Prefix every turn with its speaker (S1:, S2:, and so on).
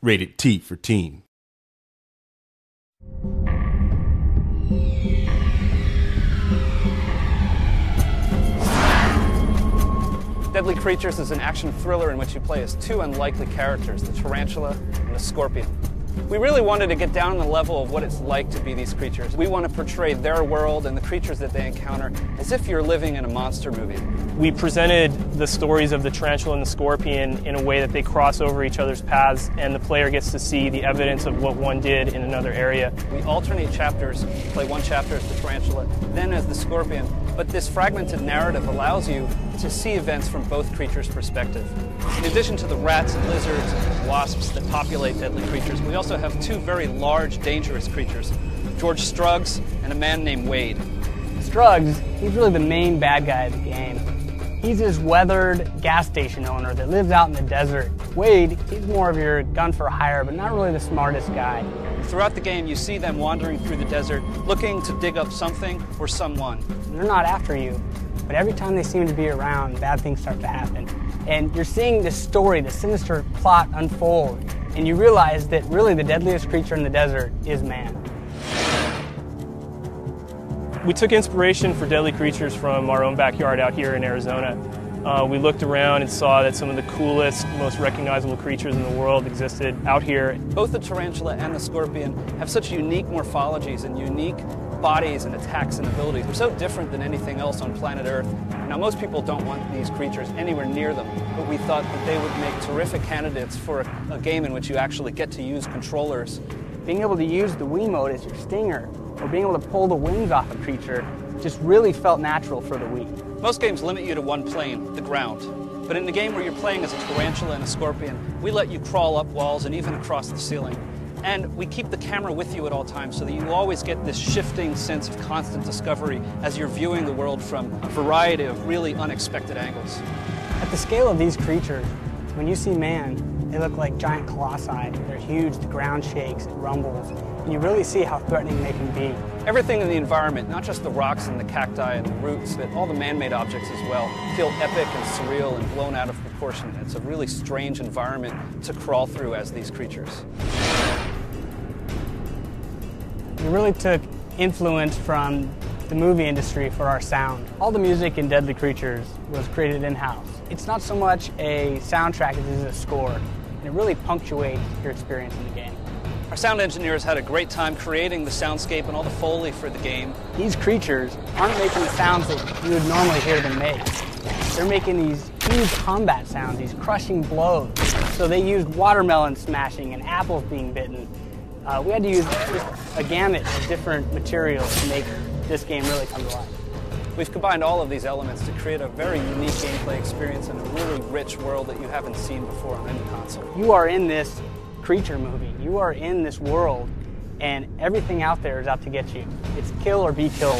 S1: Rated T for teen.
S2: Deadly Creatures is an action thriller in which you play as two unlikely characters, the tarantula and the scorpion. We really wanted to get down on the level of what it's like to be these creatures. We want to portray their world and the creatures that they encounter as if you're living in a monster movie.
S3: We presented the stories of the tarantula and the scorpion in a way that they cross over each other's paths, and the player gets to see the evidence of what one did in another area.
S2: We alternate chapters, play one chapter as the tarantula, then as the scorpion, but this fragmented narrative allows you to see events from both creatures' perspective. In addition to the rats and lizards and wasps that populate Deadly Creatures, we also have two very large, dangerous creatures, George Struggs and a man named Wade.
S4: Struggs, he's really the main bad guy of the game. He's this weathered gas station owner that lives out in the desert. Wade, he's more of your gun for hire, but not really the smartest guy.
S2: Throughout the game, you see them wandering through the desert, looking to dig up something or someone.
S4: They're not after you, but every time they seem to be around, bad things start to happen. And you're seeing this story, the sinister plot unfold, and you realize that really the deadliest creature in the desert is man.
S3: We took inspiration for Deadly Creatures from our own backyard out here in Arizona. We looked around and saw that some of the coolest, most recognizable creatures in the world existed out here.
S2: Both the tarantula and the scorpion have such unique morphologies and unique bodies and attacks and abilities. They're so different than anything else on planet Earth. Now, most people don't want these creatures anywhere near them, but we thought that they would make terrific candidates for a game in which you actually get to use controllers.
S4: Being able to use the Wii mode as your stinger, or being able to pull the wings off a creature, just really felt natural for the Wii.
S2: Most games limit you to one plane, the ground. But in the game where you're playing as a tarantula and a scorpion, we let you crawl up walls and even across the ceiling. And we keep the camera with you at all times so that you always get this shifting sense of constant discovery as you're viewing the world from a variety of really unexpected angles.
S4: At the scale of these creatures, when you see man, they look like giant colossi. They're huge, the ground shakes, it rumbles, and you really see how threatening they can be.
S2: Everything in the environment, not just the rocks and the cacti and the roots, but all the man-made objects as well, feel epic and surreal and blown out of proportion. It's a really strange environment to crawl through as these creatures.
S4: We really took influence from the movie industry for our sound. All the music in Deadly Creatures was created in-house. It's not so much a soundtrack as it is a score, and it really punctuates your experience in the game.
S2: Our sound engineers had a great time creating the soundscape and all the Foley for the game.
S4: These creatures aren't making the sounds that you would normally hear them make. They're making these huge combat sounds, these crushing blows. So they used watermelon smashing and apples being bitten. We had to use a gamut of different materials to make this game really come to life.
S2: We've combined all of these elements to create a very unique gameplay experience and a really rich world that you haven't seen before on any console.
S4: You are in this creature movie. You are in this world, and everything out there is out to get you. It's kill or be killed.